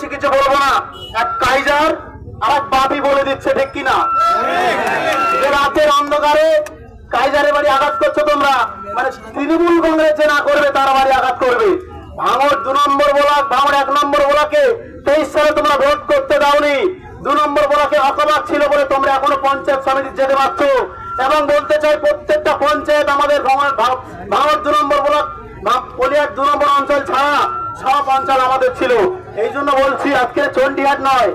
বেশি কিছু বলবো না। এক কাইজার আর এক বাপি বলে দিচ্ছে, ঠিক কিনা? রাতের অন্ধকারে কাইজারের বাড়ি আঘাত করছো তোমরা, মানে তৃণমূল কংগ্রেস যে না করবে তার বাড়ি আঘাত করবে। ভাঙড় 2 নম্বর ব্লক, ভাঙড় 1 নম্বর ব্লকে 23 সালে তোমরা ভোট করতে দাওনি। 2 নম্বর ব্লকে হকবাক ছিল বলে তোমরা এখনো পঞ্চায়েত সমিতি যেতে পারছো। এবং বলতে চাই প্রত্যেকটা পঞ্চায়েত আমাদের ভাঙড় 2 নম্বর ব্লক, কলিয়ার 2 নম্বর অঞ্চল ছাড়া সব অঞ্চল আমাদের ছিল। এই জন্য বলছি আজকে চণ্ডীহাট নয়,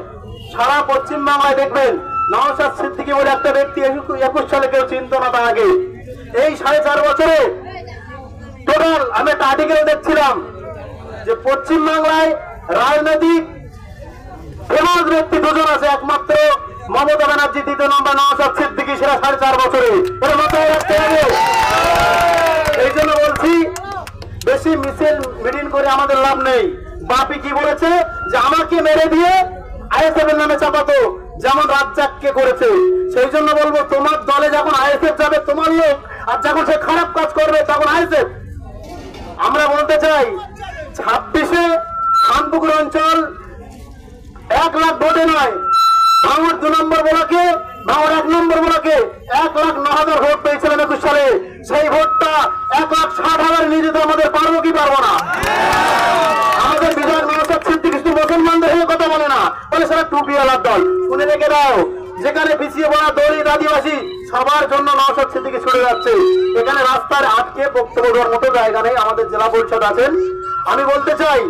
সারা পশ্চিমবাংলায় দেখবেন নওশাদ সিদ্দিকী বলে একটা ব্যক্তি 21 সালে কেউ চিনত না। তার আগে এই 4.5 বছরে টোটাল আমি একটা আর্টিকেল দেখছিলাম যে পশ্চিমবাংলায় রাজনৈতিক ফেমাস ব্যক্তি 2 জন আছে, একমাত্র মমতা ব্যানার্জি, 2 নম্বর নওশাদ সিদ্দিকী, সেটা 4.5 বছরে। এর মাথায় রাখতে হবে। এই জন্য বলছি বেশি মিছিল মিটিং করে আমাদের লাভ নেই। বাপি কি বলেছে যে আমাকে মেরে দিয়ে আইএসএফ এর নামে চাপাতো, যেমন রাজ্জাককে করেছে। সেই জন্য বলবো তোমার দলে যখন আইএসএফ যাবে তোমার লোক, আর যখন সে খারাপ কাজ করবে তখন আইএসএফ। আমরা বলতে চাই 26-এ খানপুকুর অঞ্চল 1 লাখ ভোটে নয়, ভাঙড় 2 নম্বর ব্লকে, ভাঙড় 1 নম্বর ব্লকে 1,09,000 ভোট পেয়েছিলেন 21 সালে। সেই ভোটটা 1,60,000 নিয়ে যেতে আমাদের পারবো কি পারবো না? আমাদের বিধায়ক নওশাদ সিদ্দিকী শুধু মুসলমানদের হয়ে কথা বলে না, বলে সেটা টুপিওয়ালার দল। শুনে রেখে দাও, যেখানে পিছিয়ে পড়া দলিত আদিবাসী সবার জন্য নওশাদ সিদ্দিকী ছুটে যাচ্ছে। এখানে রাস্তার আটকে বক্তব্য দেওয়ার মতো জায়গা নেই। আমাদের জেলা পরিষদ আছেন। আমি বলতে চাই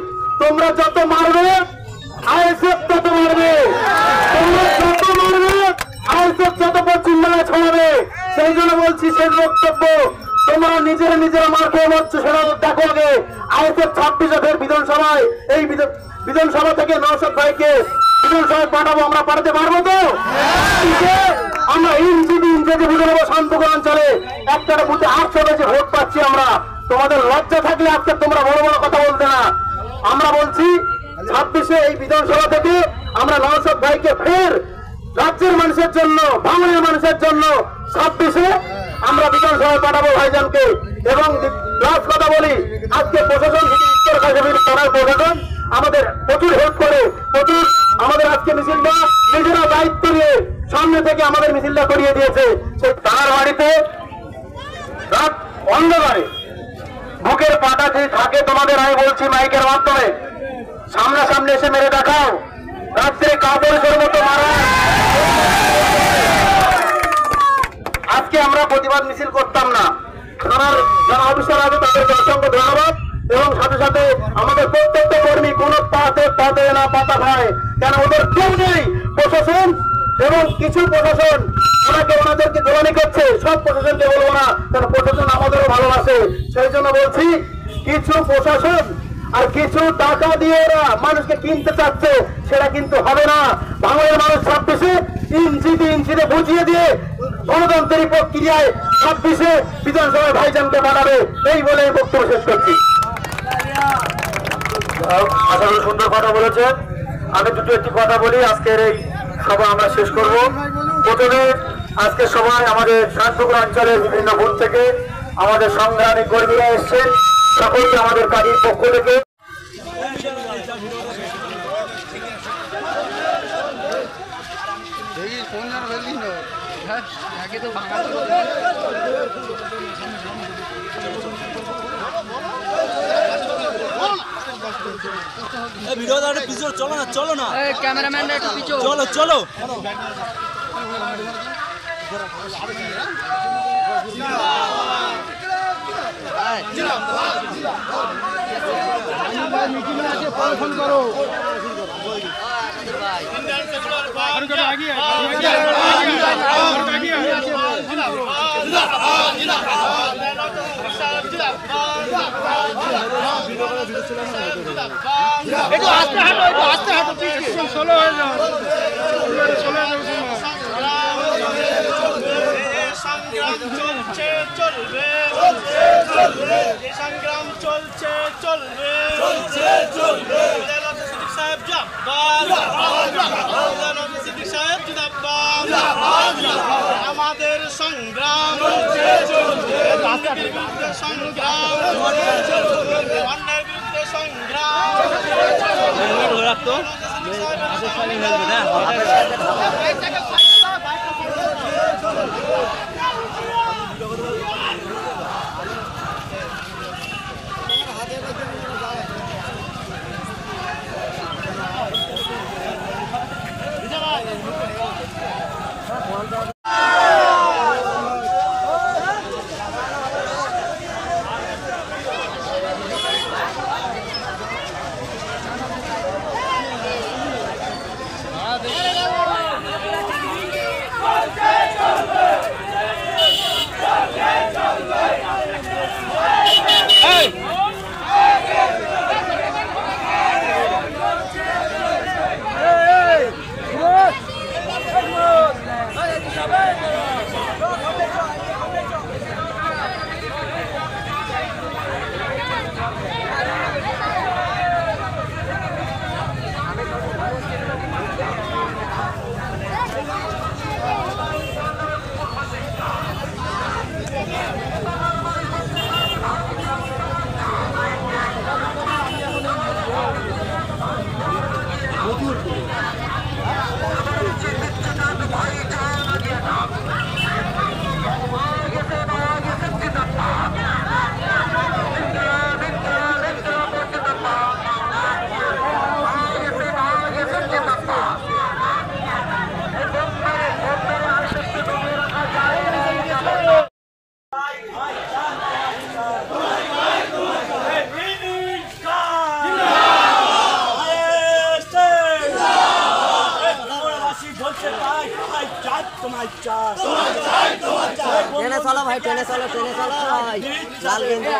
তোমরা যত মারবে আইএসএফ তত মারবে, তোমরা যত মারবে আইএসএফ তত পশ্চিমবাংলায় ছড়াবে। সেই জন্য বলছি শেষ বক্তব্য, তোমরা নিজেরা মার খেয়ে মরছো সেটা দেখো আগে। আইএসএফ 26-এ ফের বিধানসভায়, এই বিধানসভা থেকে নওশাদ ভাইকে বিধানসভায় পাঠাবো। আমরা পাঠাতে পারবো তো? আমরা ইঞ্চি বুঝে নেবো। শান্তপুর অঞ্চলে একটা বুথে 800 বেশি ভোট পাচ্ছি আমরা। তোমাদের লজ্জা থাকলে আজকে তোমরা বড় বড় কথা বলতে না। আমরা বলছি 26-এ এই বিধানসভা থেকে আমরা নওশাদ ভাইকে ফের রাজ্যের মানুষের জন্য, ভাঙড়ের মানুষের জন্য 26-এ আমরা বিধানসভায় পাঠাবো ভাইজানকে। এবং লাস্ট কথা বলি, আজকে প্রশাসন থানার প্রশাসন আমাদের প্রচুর হেল্প করে, প্রচুর আমাদের আজকে মিছিলটা নিজেরা দায়িত্ব নিয়ে সামনে থেকে আমাদের মিছিলটা করিয়ে দিয়েছে। সেই তার বাড়িতে রাত অন্ধকারে বুকের পাটা যে থাকে তোমাদের, আমি বলছি মাইকের মাধ্যমে সামনাসামনি এসে মেরে দেখাও। রাত্রে কাপড়ের মতো মারা। আজকে আমরা প্রতিবাদ মিছিল করতাম না। থানার যারা অফিসার আছে তাদেরকে অসংখ্য ধন্যবাদ। এবং সাথে সাথে আমাদের প্রত্যেকটা কর্মী কোন পাতে না পাতা খায়, কেন ওদের কেউ নেই। প্রশাসন এবং কিছু প্রশাসন ওনাদেরকে গোলামি করছে, সব প্রশাসনকে বলবো না, কারণ প্রশাসন আমাদেরও ভালোবাসে। সেই জন্য বলছি কিছু প্রশাসন আর কিছু টাকা দিয়ে ওরা মানুষকে কিনতে চাচ্ছে, সেটা কিন্তু হবে না। ভাঙড়ের মানুষ 26-এ ইঞ্চিতে বুঝিয়ে দিয়ে গণতন্ত্রের প্রক্রিয়ায় 26-এ বিধানসভায় ভাইজানকে বানাবে। এই বলে বক্তব্য শেষ করছি। আশা করি সুন্দর কথা বলেছে। আমি একটি কথা বলি, আজকের এই সভা আমরা শেষ করব। প্রথমে আজকের সভায় আমাদের শান্তপুর অঞ্চলের বিভিন্ন বুথ থেকে আমাদের সংগ্রামী কর্মীরা এসছেন, সকলকে আমাদের কাজের পক্ষ থেকে চলো না ক্যামেরাম্যান একটু পিছু চলো ফোন করো আস্তে হাঁটো ষোলো হয়ে যাও সংগ্রাম চলছে চলবে সংগ্রাম চলছে চলবে সাহেব সাহেব আমাদের সংগ্রাম বিরুদ্ধে সংগ্রাম অন্যের বিরুদ্ধে সংগ্রাম সিদ্দিক ট্রেনে চলো ভাই, ট্রেনে চলো ভাই। লাল গেঞ্জি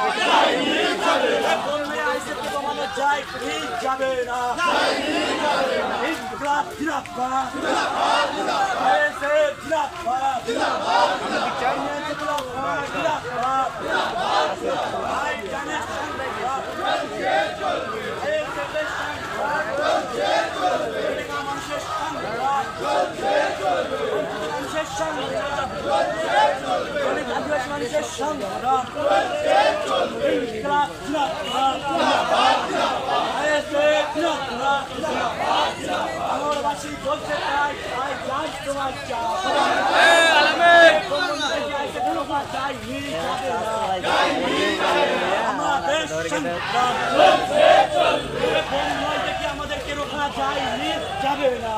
আমাদেরকে রোখা যায়নি, যাবে না।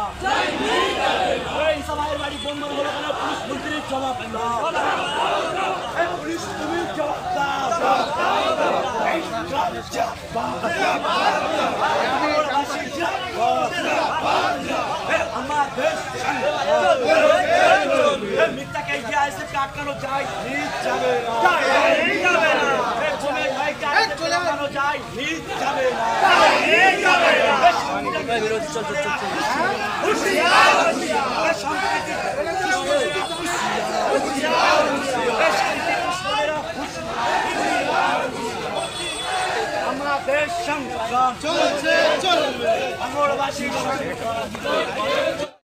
সবাই বাড়ি বন্ধন হলো কেন? পুলিশ মন্ত্রীর জবাব দাও, পুলিশ তুমি জবাব দাও। আমার দেশ মিথ্যাকে ইতিহাসে আটকানো যায়, যাবে না, যাবে না। আটকানো যায়, যাবে না। আমরা দেশ সংগ্রাম চলছে, চলবে। বাংলাবাসী